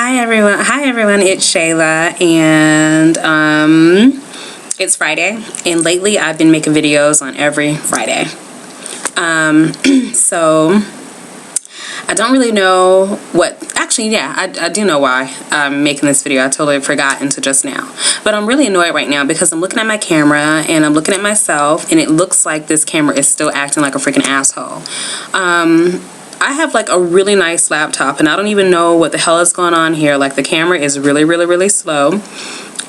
Hi everyone, it's Shayla, and it's Friday, and lately I've been making videos on every Friday. So I don't really know I do know why I'm making this video. I totally forgot until just now. But I'm really annoyed right now because I'm looking at my camera and I'm looking at myself, and it looks like this camera is still acting like a freaking asshole. I have like a really nice laptop, and I don't even know what the hell is going on here. Like, the camera is really slow,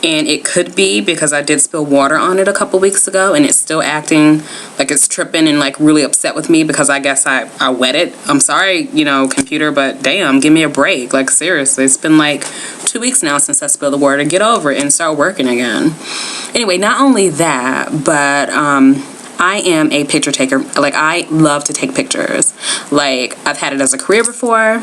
and it could be because I did spill water on it a couple weeks ago, and it's still acting like it's tripping and like really upset with me because I guess I wet it. I'm sorry, computer, but damn, give me a break. Like, seriously, it's been like 2 weeks now since I spilled the water. Get over it and start working again. Anyway, not only that, but I am a picture taker. Like, I love to take pictures. Like, I've had it as a career before.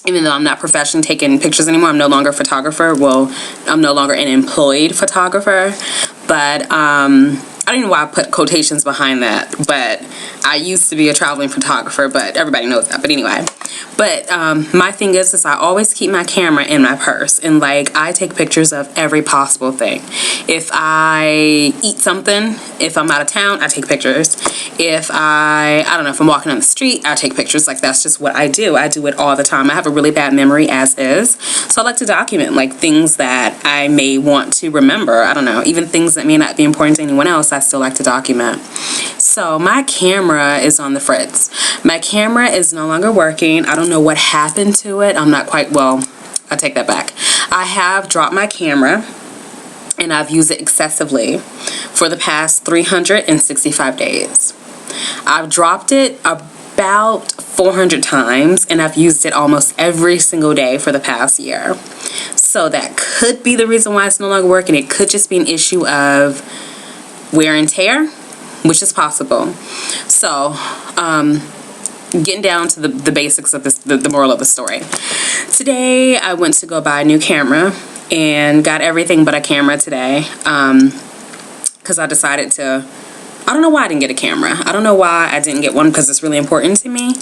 Even though I'm not professionally taking pictures anymore, I'm no longer a photographer. Well, I'm no longer an employed photographer. But I don't know why I put quotations behind that. But I used to be a traveling photographer, but everybody knows that. But anyway. But my thing is I always keep my camera in my purse, and like, I take pictures of every possible thing. If I eat something, if I'm out of town, I take pictures. If I don't know, if I'm walking on the street, I take pictures. Like, that's just what I do. I do it all the time. I have a really bad memory as is, so I like to document like things that I may want to remember. I don't know, even things that may not be important to anyone else, I still like to document. So my camera is on the fritz. My camera is no longer working. I don't know what happened to it. I'm not quite, well, I take that back. I have dropped my camera, and I've used it excessively for the past 365 days. I've dropped it about 400 times, and I've used it almost every single day for the past year. So that could be the reason why it's no longer working. It could just be an issue of wear and tear, which is possible. So, getting down to the basics of this, the moral of the story. Today, I went to go buy a new camera and got everything but a camera today, because I decided to, I don't know why I didn't get a camera. I don't know why I didn't get one, because it's really important to me,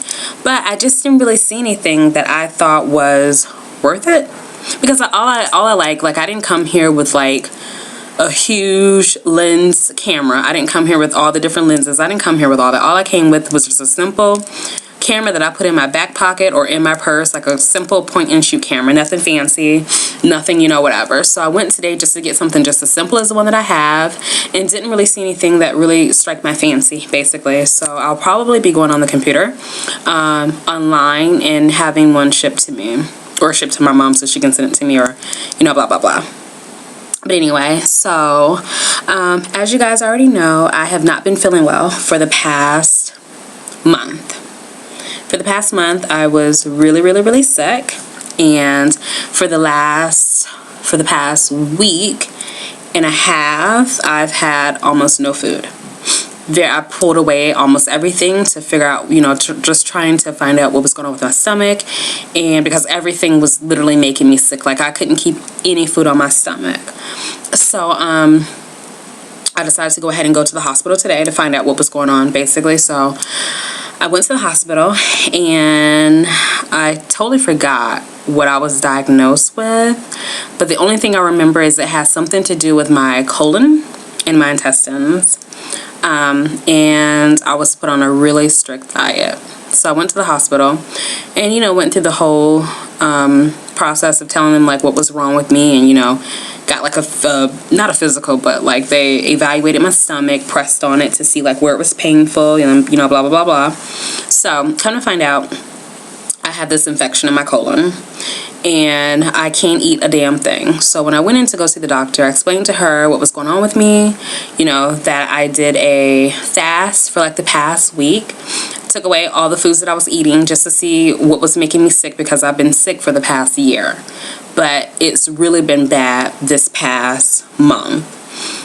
but I just didn't really see anything that I thought was worth it, because all I like, I didn't come here with like a huge lens camera. I didn't come here with all the different lenses. I didn't come here with all that. All I came with was just a simple camera that I put in my back pocket or in my purse, like a simple point and shoot camera. Nothing fancy, nothing, whatever. So I went today just to get something just as simple as the one that I have, and didn't really see anything that really struck my fancy, basically. So I'll probably be going on the computer online and having one shipped to me, or shipped to my mom so she can send it to me, or blah blah blah. But anyway, so as you guys already know, I have not been feeling well for the past month. For the past month, I was really sick, and for the past week and a half, I've had almost no food. I pulled away almost everything to figure out, just trying to find out what was going on with my stomach, and because everything was literally making me sick. Like, I couldn't keep any food on my stomach. So, I decided to go ahead and go to the hospital today to find out what was going on, basically. So, I went to the hospital, and I totally forgot what I was diagnosed with, but the only thing I remember is it has something to do with my colon and my intestines. And I was put on a really strict diet. So I went to the hospital and, went through the whole process of telling them like what was wrong with me, and, got like not a physical, but like they evaluated my stomach, pressed on it to see like where it was painful, and, blah, blah, blah, blah. So come to find out, I had this infection in my colon, and I can't eat a damn thing. So when I went in to go see the doctor, I explained to her what was going on with me, that I did a fast for like the past week, took away all the foods that I was eating just to see what was making me sick, because I've been sick for the past year, but it's really been bad this past month.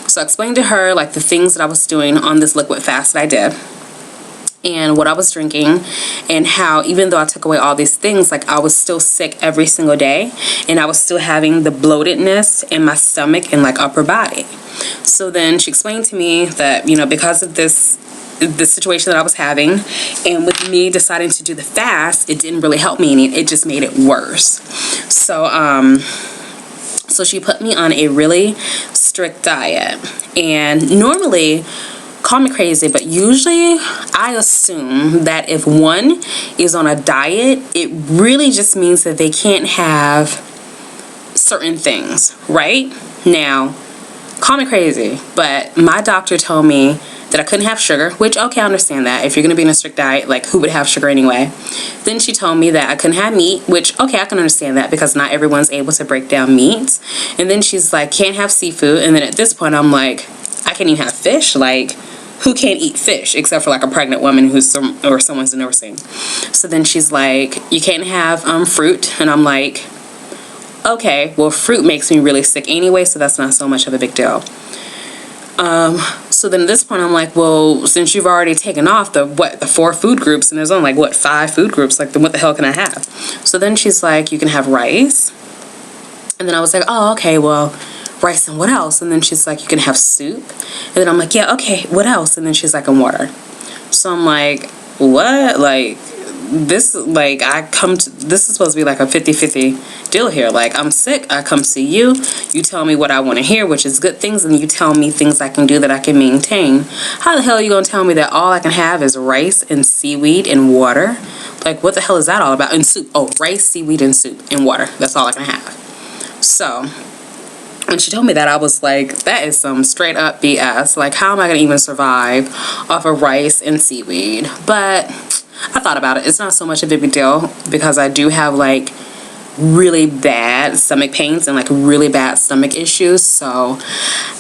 So I explained to her like the things that I was doing on this liquid fast that I did, and what I was drinking, and how even though I took away all these things, like I was still sick every single day, and I was still having the bloatedness in my stomach and like upper body. So then she explained to me that, because of this situation that I was having, and with me deciding to do the fast, it didn't really help me any. It just made it worse. So she put me on a really strict diet. And normally, call me crazy, but usually I assume that if one is on a diet, it really just means that they can't have certain things, right? Now, call me crazy, but my doctor told me that I couldn't have sugar, which, okay, I understand that. If you're going to be in a strict diet, like, who would have sugar anyway? Then she told me that I couldn't have meat, which, okay, I can understand that because not everyone's able to break down meats. And then she's like, can't have seafood. And then at this point, I'm like, I can't even have fish? Like, who can't eat fish except for like a pregnant woman or someone's nursing? So then she's like, you can't have fruit. And I'm like, okay, well, fruit makes me really sick anyway, so that's not so much of a big deal. So then at this point I'm like, well, since you've already taken off the 4 food groups, and there's only like 5 food groups, like, then what the hell can I have? So then she's like, you can have rice. And then I was like, oh, okay, well, rice and what else? And then she's like, you can have soup. And then I'm like, yeah, okay, what else? And then she's like, and water. So I'm like, what? Like, this is supposed to be like a 50-50 deal here. Like, I'm sick, I come see you, you tell me what I want to hear, which is good things, and you tell me things I can do that I can maintain. How the hell are you gonna tell me that all I can have is rice and seaweed and water? Like, what the hell is that all about? And soup. Oh, rice, seaweed, and soup and water. That's all I can have. So when she told me that, I was like, that is some straight up BS. Like, how am I gonna even survive off of rice and seaweed? But I thought about it. It's not so much of a big deal because I do have like really bad stomach pains and like really bad stomach issues, so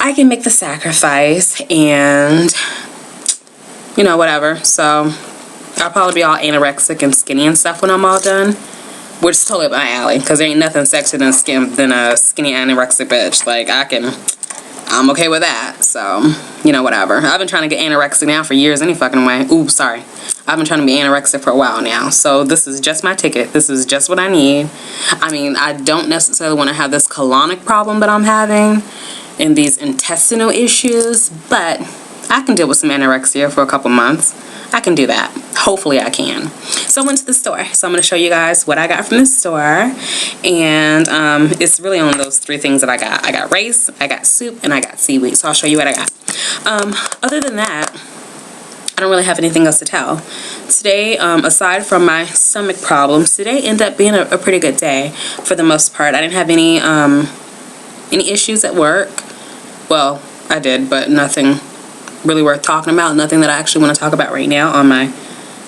I can make the sacrifice and, you know, whatever. So I'll probably be all anorexic and skinny and stuff when I'm all done, which is totally up my alley because there ain't nothing sexier than a skinny anorexic bitch. Like, I'm okay with that. So, you know, whatever. I've been trying to get anorexic now for years any fucking way. Ooh, sorry. I've been trying to be anorexic for a while now. So this is just my ticket. This is just what I need. I mean, I don't necessarily want to have this colonic problem that I'm having and these intestinal issues, but I can deal with some anorexia for a couple months. I can do that. Hopefully I can. So I went to the store. So I'm going to show you guys what I got from the store. And it's really only those 3 things that I got. I got rice, I got soup, and I got seaweed. So I'll show you what I got. Other than that, I don't really have anything else to tell. Today, aside from my stomach problems, today ended up being a pretty good day for the most part. I didn't have any issues at work. Well, I did, but nothing really worth talking about. Nothing that I actually want to talk about right now on my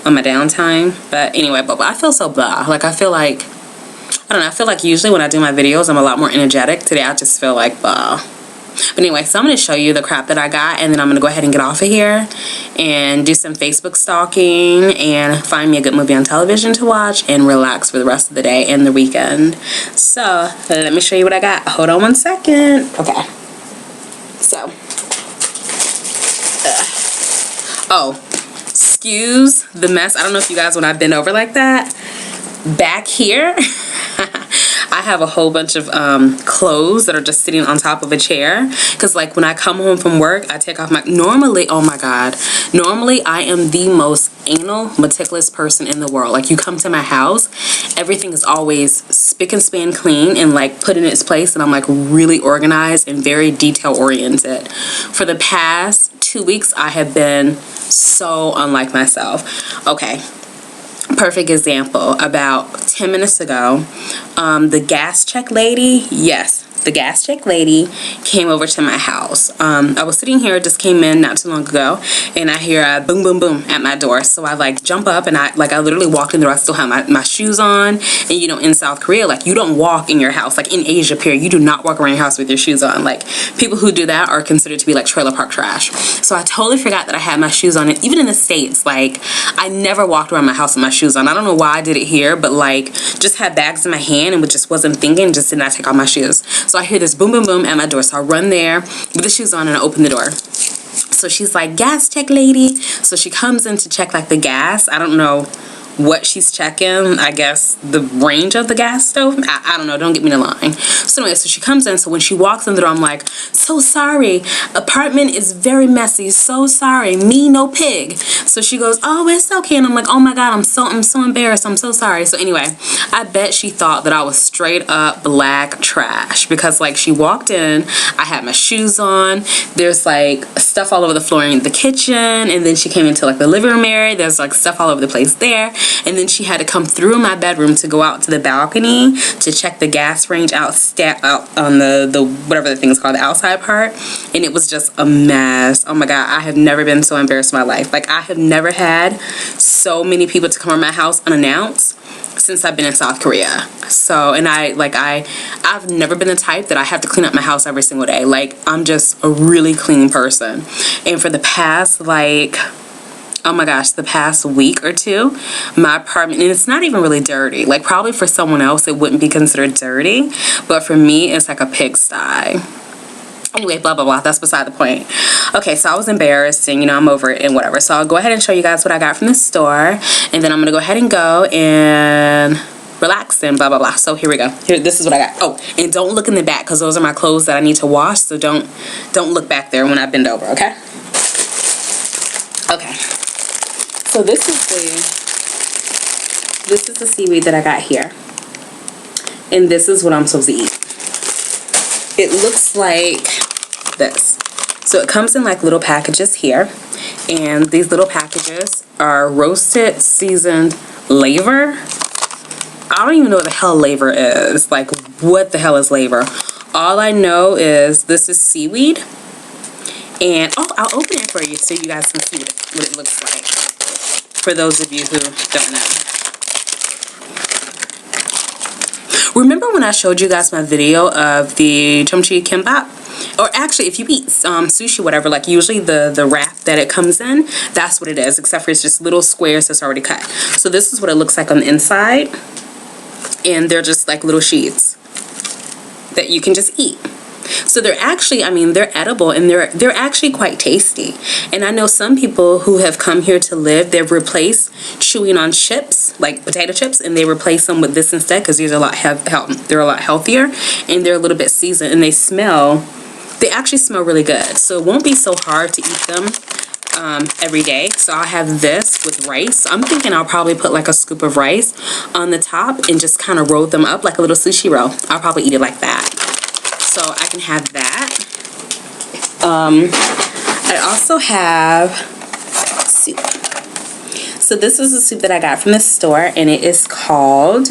downtime. But anyway, but I feel so blah. Like, I feel like, I don't know, I feel like usually when I do my videos, I'm a lot more energetic. Today, I just feel like blah. But anyway, so I'm going to show you the crap that I got, and then I'm going to go ahead and get off of here and do some Facebook stalking and find me a good movie on television to watch and relax for the rest of the day and the weekend. So let me show you what I got. Hold on one second. Okay. So. Oh, excuse the mess. I don't know if you guys, when I bend over like that, back here, I have a whole bunch of clothes that are just sitting on top of a chair. Because, like, when I come home from work, I take off my... Normally, oh my God. Normally, I am the most anal, meticulous person in the world. Like, you come to my house, everything is always spick and span clean and, like, put in its place. And I'm, like, really organized and very detail-oriented. For the past 2 weeks, I have been so unlike myself. Okay. Perfect example. About 10 minutes ago, the gas check lady, yes, the gas check lady came over to my house. I was sitting here, just came in not too long ago, and I hear a boom, boom, boom at my door. So I like jump up and I literally walked in the door. I still have my shoes on. And you know, in South Korea, like, you don't walk in your house. Like, in Asia, period, you do not walk around your house with your shoes on. Like, people who do that are considered to be like trailer park trash. So I totally forgot that I had my shoes on. And even in the States, like, I never walked around my house with my shoes on. I don't know why I did it here, but like, just had bags in my hand and just wasn't thinking, just did not take off my shoes. So I hear this boom, boom, boom at my door. So I run there with the shoes on and I open the door. So she's like, gas check lady. So she comes in to check like the gas. I don't know what she's checking. I guess the range of the gas stove. I don't know. Don't get me in line. So anyway, so she comes in. So when she walks in the door, I'm like, so sorry. Apartment is very messy. So sorry. Me, no pig. So she goes, oh, it's okay. And I'm like, oh my God, I'm so embarrassed. I'm so sorry. So anyway, I bet she thought that I was straight up black trash, because like she walked in, I had my shoes on. There's like stuff all over the floor in the kitchen, and then she came into like the living room area. There's like stuff all over the place there, and then she had to come through my bedroom to go out to the balcony to check the gas range out on the whatever the thing is called, the outside part, and it was just a mess. Oh my God, I have never been so embarrassed in my life. Like, I have never had so many people to come to my house unannounced since I've been in South Korea. So, and I've never been the type that I have to clean up my house every single day. Like, I'm just a really clean person. And for the past, like, oh my gosh, the past week or two, my apartment, and it's not even really dirty. Like, probably for someone else it wouldn't be considered dirty, but for me it's like a pigsty. Anyway, blah blah blah, that's beside the point. Okay, so I was embarrassed, and you know, I'm over it and whatever. So I'll go ahead and show you guys what I got from the store, and then I'm gonna go ahead and go and relax and blah blah blah. So here we go. Here, this is what I got. Oh, and don't look in the back, because those are my clothes that I need to wash. So don't look back there when I bend over. Okay. Okay. So this is the seaweed that I got here, and this is what I'm supposed to eat. It looks like this. So it comes in like little packages here, and these little packages are roasted seasoned laver. I don't even know what the hell laver is. Like, what the hell is laver? All I know is this is seaweed, and oh, I'll open it for you so you guys can see what it looks like, for those of you who don't know. Remember when I showed you guys my video of the kimchi kimbap? Or actually, if you eat sushi, whatever, like usually the wrap that it comes in, that's what it is, except for it's just little squares that's already cut. So this is what it looks like on the inside, and they're just like little sheets that you can just eat. So they're actually, I mean, they're edible, and they're actually quite tasty. And I know some people who have come here to live, they've replaced chewing on chips, like potato chips, and they replace them with this instead, because these are they're a lot healthier, and they're a little bit seasoned, and they actually smell really good. So it won't be so hard to eat them every day. So I'll have this with rice. I'm thinking I'll probably put like a scoop of rice on the top and just kind of roll them up like a little sushi roll. I'll probably eat it like that. So I can have that. I also have soup. So this is a soup that I got from the store, and it is called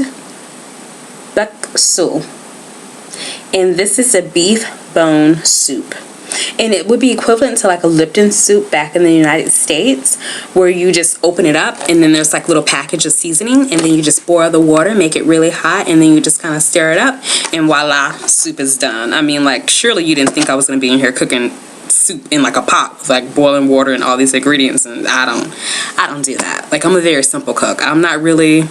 bakso. And this is a beef bone soup. And it would be equivalent to like a Lipton soup back in the United States, where you just open it up and then there's like little package of seasoning, and then you just boil the water, make it really hot, and then you just kind of stir it up, and voila, soup is done. I mean, like, surely you didn't think I was going to be in here cooking soup in like a pot with like boiling water and all these ingredients, and I don't do that. Like, I'm a very simple cook. I'm not really,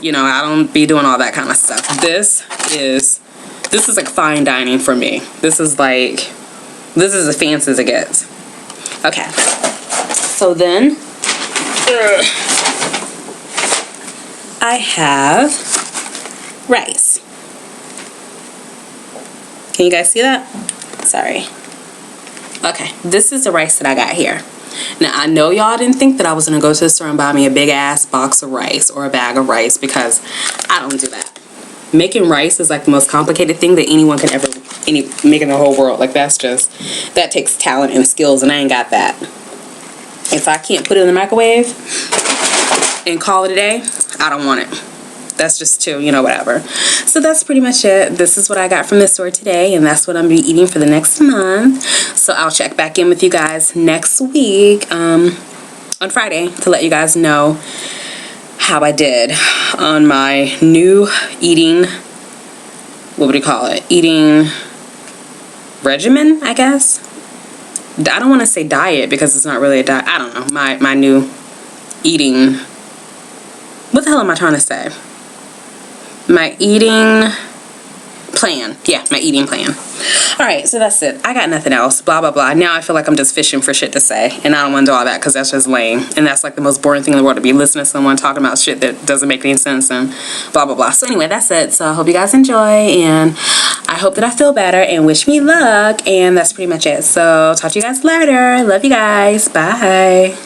you know, I don't be doing all that kind of stuff. This is like fine dining for me. This is as fancy as it gets. Okay. So then, I have rice. Can you guys see that? Sorry. Okay. This is the rice that I got here. Now, I know y'all didn't think that I was going to go to the store and buy me a big ass box of rice or a bag of rice, because I don't do that. Making rice is like the most complicated thing that anyone can ever make in the whole world. Like, that takes talent and skills, and I ain't got that. If I can't put it in the microwave and call it a day, I don't want it. That's just too, you know, whatever. So that's pretty much it. This is what I got from the store today, and that's what I'm going to be eating for the next month. So I'll check back in with you guys next week on Friday to let you guys know how I did on my new eating, what would you call it? Eating regimen, I guess. I don't want to say diet, because it's not really a diet. I don't know. My new eating, what the hell am I trying to say? My eating plan. Yeah, my eating plan. Alright, so that's it. I got nothing else. Blah, blah, blah. Now I feel like I'm just fishing for shit to say. And I don't want to do all that because that's just lame. And that's like the most boring thing in the world, to be listening to someone talking about shit that doesn't make any sense and blah, blah, blah. So anyway, that's it. So I hope you guys enjoy. And I hope that I feel better. And wish me luck. And that's pretty much it. So talk to you guys later. Love you guys. Bye.